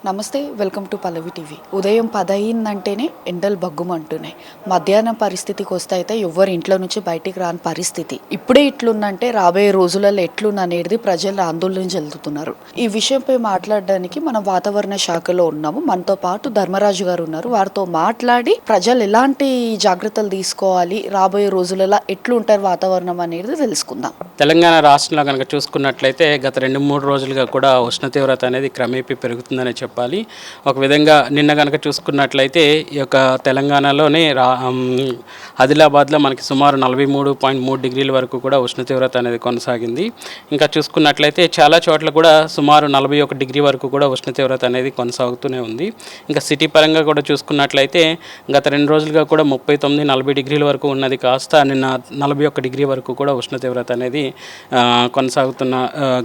నమస్తే, welcome to Pallavi TV. ఉదయం 10 అయిందంటేనే ఎండలు బగ్గుమంటున్నాయి. మధ్యాహ్నం పరిస్థితికి వస్తే అయితే ఎవ్వరు ఇంట్లో నుంచి బయటికి రాని పరిస్థితి. ఇప్పుడే ఇట్లుందంటే రాబోయే రోజులలో ఎట్లుందనేది ప్రజలు ఆందోళన చెందుతున్నారు. ఈ విషయంపై మాట్లాడడానికి మనం వాతావరణ శాఖలో ఉన్నాము. మనతో పాటు ధర్మరాజు గారు ఉన్నారు. వారితో మాట్లాడి ప్రజలు ఎలాంటి జాగ్రత్తలు తీసుకోవాలి, రాబోయే రోజులలో ఎట్లుంటారు వాతావరణం అనేది తెలుసుకుందాం. తెలంగాణ రాష్ట్రంలో కనుక చూసుకున్నట్లయితే గత 2-3 రోజులుగా కూడా ఉష్ణ తీవ్రత అనేది క్రమేపీ పెరుగుతుందని చెప్పాలి. ఒక విధంగా నిన్న కనుక చూసుకున్నట్లయితే ఈ యొక్క తెలంగాణలోనే ఆదిలాబాద్లో మనకి సుమారు 43.3 డిగ్రీల వరకు కూడా ఉష్ణ తీవ్రత అనేది కొనసాగింది. ఇంకా చూసుకున్నట్లయితే చాలా చోట్ల కూడా సుమారు 41 డిగ్రీ వరకు కూడా ఉష్ణ తీవ్రత అనేది కొనసాగుతూనే ఉంది. ఇంకా సిటీ పరంగా కూడా చూసుకున్నట్లయితే గత 2 రోజులుగా కూడా 39-40 డిగ్రీల వరకు ఉన్నది కాస్త నిన్న 41 డిగ్రీ వరకు కూడా ఉష్ణ తీవ్రత అనేది కొనసాగుతున్న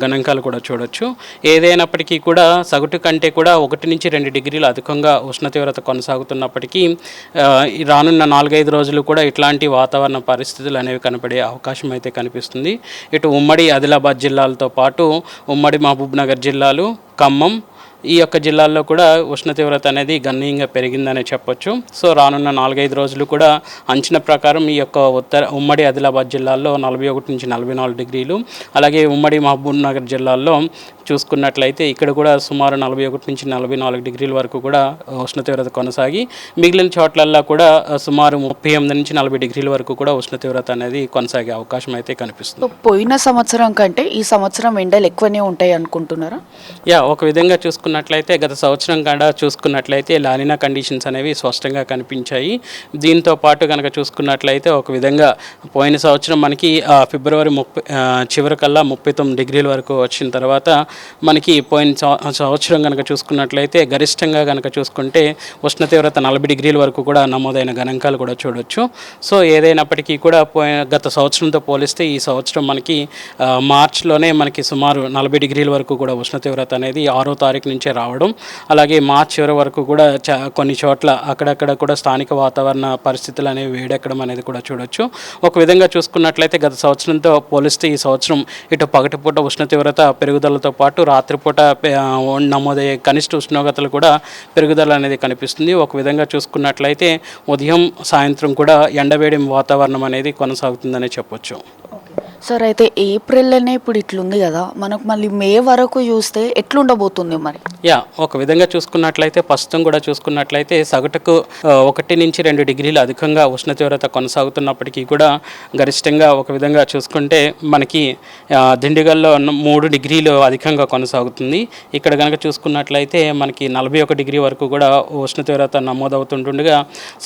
గణాంకాలు కూడా చూడొచ్చు. ఏదైనప్పటికీ కూడా సగటు కంటే కూడా 1-2 డిగ్రీలు అధికంగా ఉష్ణ తీవ్రత కొనసాగుతున్నప్పటికీ రానున్న 4-5 రోజులు కూడా ఇట్లాంటి వాతావరణ పరిస్థితులు అనేవి కనపడే అవకాశం అయితే కనిపిస్తుంది. ఇటు ఉమ్మడి ఆదిలాబాద్ జిల్లాలతో పాటు ఉమ్మడి మహబూబ్నగర్ జిల్లాలు, ఖమ్మం ఈ యొక్క జిల్లాల్లో కూడా ఉష్ణ తీవ్రత అనేది గణనీయంగా పెరిగిందనే చెప్పొచ్చు. సో రానున్న 4-5 రోజులు కూడా అంచనా ప్రకారం ఈ యొక్క ఉమ్మడి ఆదిలాబాద్ జిల్లాల్లో 41-44 డిగ్రీలు, అలాగే ఉమ్మడి మహబూబ్నగర్ జిల్లాల్లో చూసుకున్నట్లయితే ఇక్కడ కూడా సుమారు 41-44 డిగ్రీల వరకు కూడా ఉష్ణ తీవ్రత కొనసాగి మిగిలిన చోట్లల్లో కూడా సుమారు 38-40 డిగ్రీల వరకు కూడా ఉష్ణ తీవ్రత అనేది కొనసాగే అవకాశం అయితే కనిపిస్తుంది. పోయిన సంవత్సరం కంటే ఈ సంవత్సరం ఎండలు ఎక్కువనే ఉంటాయి అనుకుంటున్నారా? ఒక విధంగా చూసుకున్నట్లయితే గత సంవత్సరం కూడా చూసుకున్నట్లయితే లానినా కండిషన్స్ అనేవి స్పష్టంగా కనిపించాయి. దీంతో పాటు కనుక చూసుకున్నట్లయితే ఒక విధంగా పోయిన సంవత్సరం మనకి ఫిబ్రవరి చివరికల్లా 39 డిగ్రీల వరకు వచ్చిన తర్వాత మనకి పోయిన సంవత్సరం కనుక చూసుకున్నట్లయితే గరిష్టంగా కనుక చూసుకుంటే ఉష్ణ తీవ్రత 40 డిగ్రీల వరకు కూడా నమోదైన గణాంకాలు కూడా చూడొచ్చు. సో ఏదైనప్పటికీ కూడా గత సంవత్సరంతో పోలిస్తే ఈ సంవత్సరం మనకి మార్చిలోనే మనకి సుమారు 40 డిగ్రీల వరకు కూడా ఉష్ణ తీవ్రత అనేది 6వ తారీఖు నుంచే రావడం, అలాగే మార్చి చివరి వరకు కూడా కొన్ని చోట్ల అక్కడక్కడ కూడా స్థానిక వాతావరణ పరిస్థితులు అనేవి వేడెక్కడం అనేది కూడా చూడొచ్చు. ఒక విధంగా చూసుకున్నట్లయితే గత సంవత్సరంతో పోలిస్తే ఈ సంవత్సరం ఇటు పగటిపూట ఉష్ణ తీవ్రత పెరుగుదలతో పాటు రాత్రిపూట నమోదయ్యే కనిష్ట ఉష్ణోగ్రతలు కూడా పెరుగుదల అనేది కనిపిస్తుంది. ఒక విధంగా చూసుకున్నట్లయితే ఉదయం సాయంత్రం కూడా ఎండవేడి వాతావరణం అనేది కొనసాగుతుందనే చెప్పొచ్చు. సార్, అయితే ఏప్రిల్లోనే ఇప్పుడు ఇట్లుంది కదా, మనకు మళ్ళీ మే వరకు చూస్తే ఎట్లుండబోతుంది మరి? ఒక విధంగా చూసుకున్నట్లయితే ప్రస్తుతం కూడా చూసుకున్నట్లయితే సగటుకు 1-2 డిగ్రీలు అధికంగా ఉష్ణ తీవ్రత కొనసాగుతున్నప్పటికీ కూడా గరిష్టంగా ఒక విధంగా చూసుకుంటే మనకి దిండిగల్లో 3 డిగ్రీలు అధికంగా కొనసాగుతుంది. ఇక్కడ కనుక చూసుకున్నట్లయితే మనకి 41 డిగ్రీ వరకు కూడా ఉష్ణ తీవ్రత నమోదవుతుండగా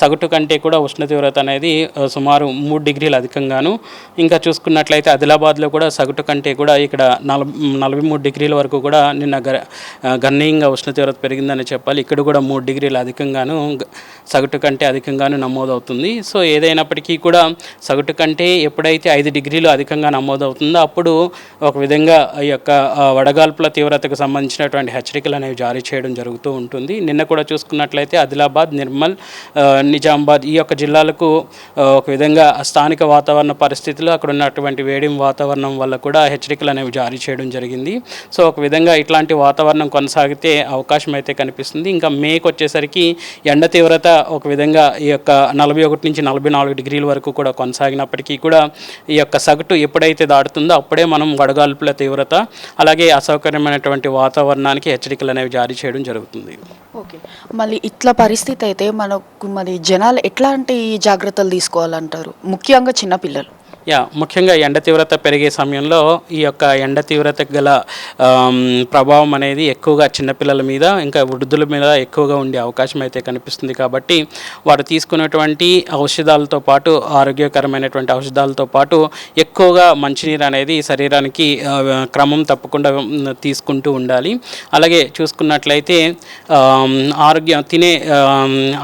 సగటు కంటే కూడా ఉష్ణ తీవ్రత అనేది సుమారు 3 డిగ్రీలు అధికంగాను, ఇంకా చూసుకున్నట్లయితే ఆదిలాబాద్లో కూడా సగటు కంటే కూడా ఇక్కడ 43 డిగ్రీల వరకు కూడా నిన్న గణనీయంగా ఉష్ణ తీవ్రత పెరిగిందని చెప్పాలి. ఇక్కడ కూడా 3 డిగ్రీలు అధికంగాను సగటు కంటే అధికంగాను నమోదవుతుంది. సో ఏదైనప్పటికీ కూడా సగటు కంటే ఎప్పుడైతే 5 డిగ్రీలు అధికంగా నమోదవుతుందో అప్పుడు ఒక విధంగా ఈ యొక్క వడగాల్పుల తీవ్రతకు సంబంధించినటువంటి హెచ్చరికలు అనేవి జారీ చేయడం జరుగుతూ ఉంటుంది. నిన్న కూడా చూసుకున్నట్లయితే ఆదిలాబాద్, నిర్మల్, నిజామాబాద్ ఈ యొక్క జిల్లాలకు ఒక విధంగా స్థానిక వాతావరణ పరిస్థితులు అక్కడ ఉన్నటువంటి వేడి వాతావరణం వల్ల కూడా హెచ్చరికలు అనేవి జారీ చేయడం జరిగింది. సో ఒక విధంగా ఇట్లాంటి వాతావరణం కొనసాగితే అవకాశం అయితే కనిపిస్తుంది. ఇంకా మేకు వచ్చేసరికి ఎండ తీవ్రత ఒక విధంగా ఈ యొక్క 41-44 డిగ్రీల వరకు కూడా కొనసాగినప్పటికీ కూడా ఈ యొక్క సగటు ఎప్పుడైతే దాటుతుందో అప్పుడే మనం వడగాల్పుల తీవ్రత అలాగే అసౌకర్యమైనటువంటి వాతావరణానికి హెచ్చరికలు అనేవి జారీ చేయడం జరుగుతుంది. ఓకే, మళ్ళీ ఇట్లా పరిస్థితి అయితే మనకు మరి జనాలు ఎట్లాంటి జాగ్రత్తలు తీసుకోవాలంటారు, ముఖ్యంగా చిన్నపిల్లలు? ముఖ్యంగా ఎండ తీవ్రత పెరిగే సమయంలో ఈ యొక్క ఎండ తీవ్రతకు గల ప్రభావం అనేది ఎక్కువగా చిన్నపిల్లల మీద ఇంకా వృద్ధుల మీద ఎక్కువగా ఉండే అవకాశం అయితే కనిపిస్తుంది. కాబట్టి వారు తీసుకున్నటువంటి ఔషధాలతో పాటు ఆరోగ్యకరమైనటువంటి ఔషధాలతో పాటు ఎక్కువగా మంచినీరు అనేది శరీరానికి క్రమం తప్పకుండా తీసుకుంటూ ఉండాలి. అలాగే చూసుకున్నట్లయితే తినే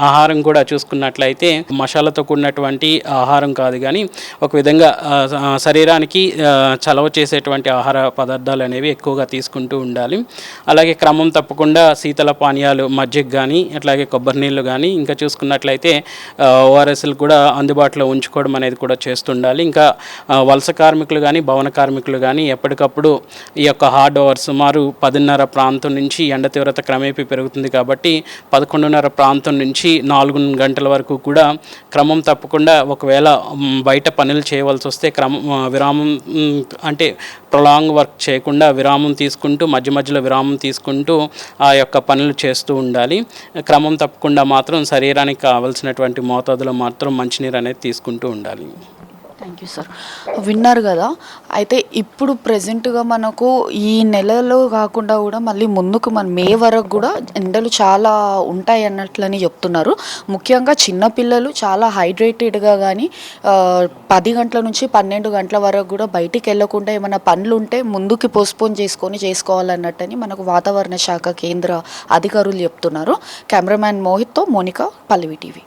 ఆహారం కూడా చూసుకున్నట్లయితే మసాలాతో కూడినటువంటి ఆహారం కాదు, కానీ ఒక విధంగా శరీరానికి చలవ చేసేటువంటి ఆహార పదార్థాలు అనేవి ఎక్కువగా తీసుకుంటూ ఉండాలి. అలాగే క్రమం తప్పకుండా శీతల పానీయాలు మజ్జిగ కానీ అట్లాగే కొబ్బరి నీళ్ళు కానీ ఇంకా చూసుకున్నట్లయితే ఓఆర్ఎస్లు కూడా అందుబాటులో ఉంచుకోవడం అనేది కూడా చేస్తుండాలి. ఇంకా వలస కార్మికులు కానీ భవన కార్మికులు కానీ ఎప్పటికప్పుడు ఈ యొక్క హార్డ్ అవర్స్ సుమారు 10:30 ప్రాంతం నుంచి ఎండ తీవ్రత క్రమేపీ పెరుగుతుంది కాబట్టి 11:30 ప్రాంతం నుంచి 4 గంటల వరకు కూడా క్రమం తప్పకుండా ఒకవేళ బయట పనులు చేయవలసి వస్తే విరామం అంటే ప్రొలాంగ్ వర్క్ చేయకుండా విరామం తీసుకుంటూ మధ్యలో విరామం తీసుకుంటూ ఆ యొక్క పనులు చేస్తూ ఉండాలి. క్రమం తప్పకుండా మాత్రం శరీరానికి కావాల్సినటువంటి మోతాదులో మాత్రం మంచినీరు అనేది తీసుకుంటూ ఉండాలి. Thank you sir. విన్నారు కదా, అయితే ఇప్పుడు ప్రజెంట్గా మనకు ఈ నెలలో కాకుండా కూడా మళ్ళీ ముందుకు మన మే వరకు కూడా ఎండలు చాలా ఉంటాయి అన్నట్లని చెప్తున్నారు. ముఖ్యంగా చిన్నపిల్లలు చాలా హైడ్రేటెడ్గా కానీ 10 గంటల నుంచి 12 గంటల వరకు కూడా బయటికి వెళ్ళకుండా ఏమైనా పనులు ఉంటే ముందుకి పోస్ట్పోన్ చేసుకోవాలన్నట్టని మనకు వాతావరణ శాఖ కేంద్ర అధికారులు చెప్తున్నారు. కెమెరామ్యాన్ మోహిత్తో మోనికా, పల్లవి టీవీ.